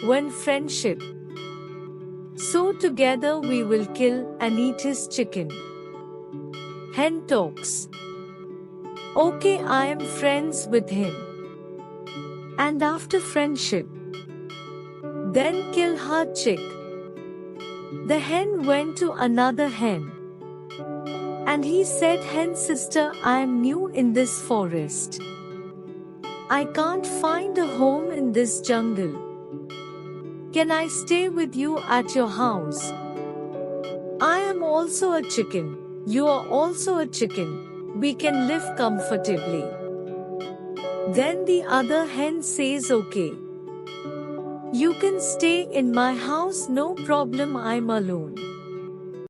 when friendship. So together we will kill and eat his chicken. Hen talks. Okay, I am friends with him. And after friendship, then kill her chick. The hen went to another hen. And he said, Hen sister, I am new in this forest. I can't find a home in this jungle. Can I stay with you at your house? I am also a chicken. You are also a chicken. We can live comfortably. Then the other hen says, okay. You can stay in my house, no problem, I'm alone.